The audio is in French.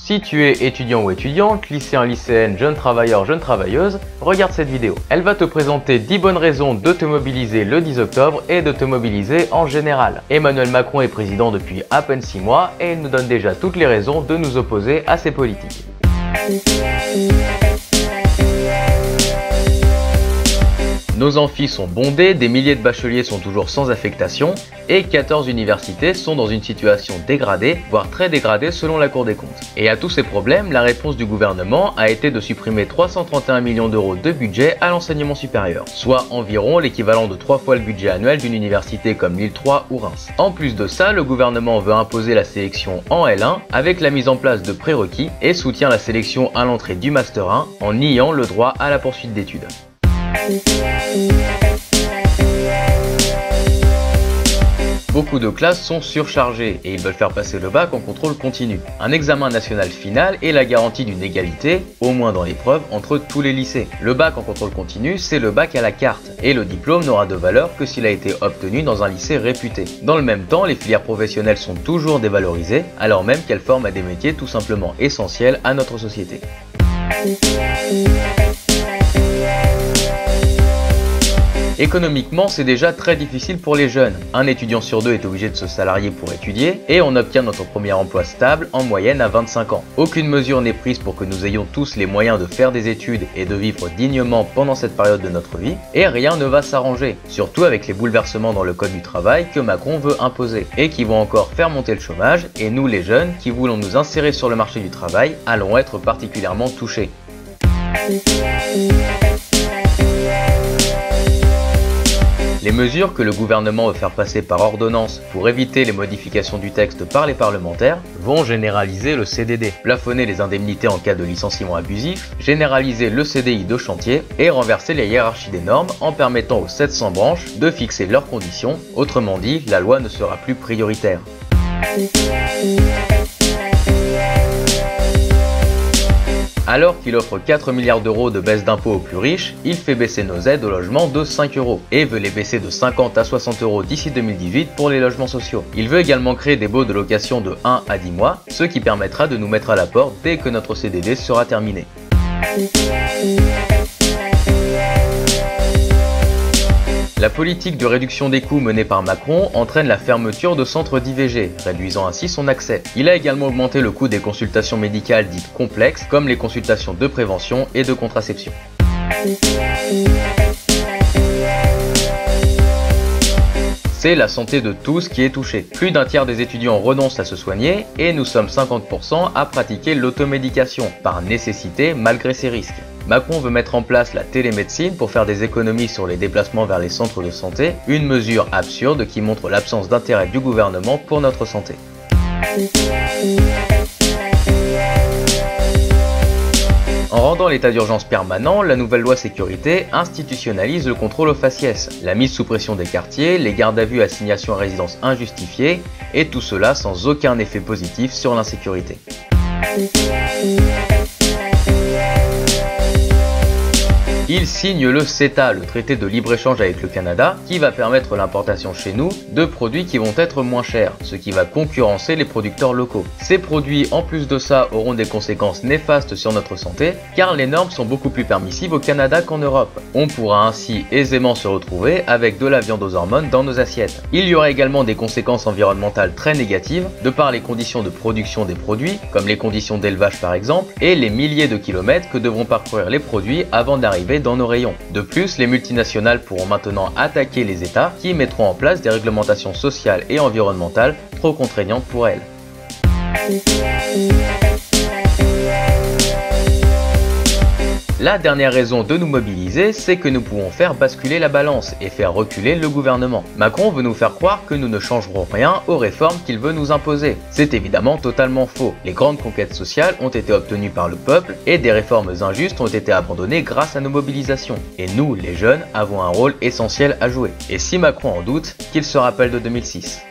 Si tu es étudiant ou étudiante, lycéen, lycéenne, jeune travailleur, jeune travailleuse, regarde cette vidéo. Elle va te présenter 10 bonnes raisons de te mobiliser le 10 octobre et de te mobiliser en général. Emmanuel Macron est président depuis à peine 6 mois et il nous donne déjà toutes les raisons de nous opposer à ses politiques. Nos amphis sont bondés, des milliers de bacheliers sont toujours sans affectation et 14 universités sont dans une situation dégradée, voire très dégradée selon la Cour des comptes. Et à tous ces problèmes, la réponse du gouvernement a été de supprimer 331 millions d'euros de budget à l'enseignement supérieur, soit environ l'équivalent de 3 fois le budget annuel d'une université comme Lille 3 ou Reims. En plus de ça, le gouvernement veut imposer la sélection en L1 avec la mise en place de prérequis et soutient la sélection à l'entrée du Master 1 en niant le droit à la poursuite d'études. Beaucoup de classes sont surchargées et ils veulent faire passer le bac en contrôle continu. Un examen national final est la garantie d'une égalité, au moins dans l'épreuve, entre tous les lycées. Le bac en contrôle continu, c'est le bac à la carte et le diplôme n'aura de valeur que s'il a été obtenu dans un lycée réputé. Dans le même temps, les filières professionnelles sont toujours dévalorisées, alors même qu'elles forment à des métiers tout simplement essentiels à notre société. Économiquement, c'est déjà très difficile pour les jeunes. Un étudiant sur deux est obligé de se salarier pour étudier et on obtient notre premier emploi stable en moyenne à 25 ans. Aucune mesure n'est prise pour que nous ayons tous les moyens de faire des études et de vivre dignement pendant cette période de notre vie et rien ne va s'arranger, surtout avec les bouleversements dans le code du travail que Macron veut imposer et qui vont encore faire monter le chômage et nous les jeunes qui voulons nous insérer sur le marché du travail allons être particulièrement touchés. Les mesures que le gouvernement veut faire passer par ordonnance pour éviter les modifications du texte par les parlementaires vont généraliser le CDD, plafonner les indemnités en cas de licenciement abusif, généraliser le CDI de chantier et renverser les hiérarchies des normes en permettant aux 700 branches de fixer leurs conditions, autrement dit, la loi ne sera plus prioritaire. Alors qu'il offre 4 milliards d'euros de baisse d'impôts aux plus riches, il fait baisser nos aides au logement de 5 euros et veut les baisser de 50 à 60 euros d'ici 2018 pour les logements sociaux. Il veut également créer des baux de location de 1 à 10 mois, ce qui permettra de nous mettre à la porte dès que notre CDD sera terminé. La politique de réduction des coûts menée par Macron entraîne la fermeture de centres d'IVG, réduisant ainsi son accès. Il a également augmenté le coût des consultations médicales dites complexes, comme les consultations de prévention et de contraception. C'est la santé de tous qui est touchée. Plus d'un tiers des étudiants renoncent à se soigner et nous sommes 50% à pratiquer l'automédication, par nécessité malgré ses risques. Macron veut mettre en place la télémédecine pour faire des économies sur les déplacements vers les centres de santé, une mesure absurde qui montre l'absence d'intérêt du gouvernement pour notre santé. En rendant l'état d'urgence permanent, la nouvelle loi sécurité institutionnalise le contrôle au faciès, la mise sous pression des quartiers, les gardes à vue à assignation à résidence injustifiée, et tout cela sans aucun effet positif sur l'insécurité. Il signe le CETA, le traité de libre-échange avec le Canada, qui va permettre l'importation chez nous de produits qui vont être moins chers, ce qui va concurrencer les producteurs locaux. Ces produits, en plus de ça, auront des conséquences néfastes sur notre santé, car les normes sont beaucoup plus permissives au Canada qu'en Europe. On pourra ainsi aisément se retrouver avec de la viande aux hormones dans nos assiettes. Il y aura également des conséquences environnementales très négatives, de par les conditions de production des produits, comme les conditions d'élevage par exemple, et les milliers de kilomètres que devront parcourir les produits avant d'arriver dans nos rayons. De plus, les multinationales pourront maintenant attaquer les États qui mettront en place des réglementations sociales et environnementales trop contraignantes pour elles. La dernière raison de nous mobiliser, c'est que nous pouvons faire basculer la balance et faire reculer le gouvernement. Macron veut nous faire croire que nous ne changerons rien aux réformes qu'il veut nous imposer. C'est évidemment totalement faux. Les grandes conquêtes sociales ont été obtenues par le peuple et des réformes injustes ont été abandonnées grâce à nos mobilisations. Et nous, les jeunes, avons un rôle essentiel à jouer. Et si Macron en doute, qu'il se rappelle de 2006.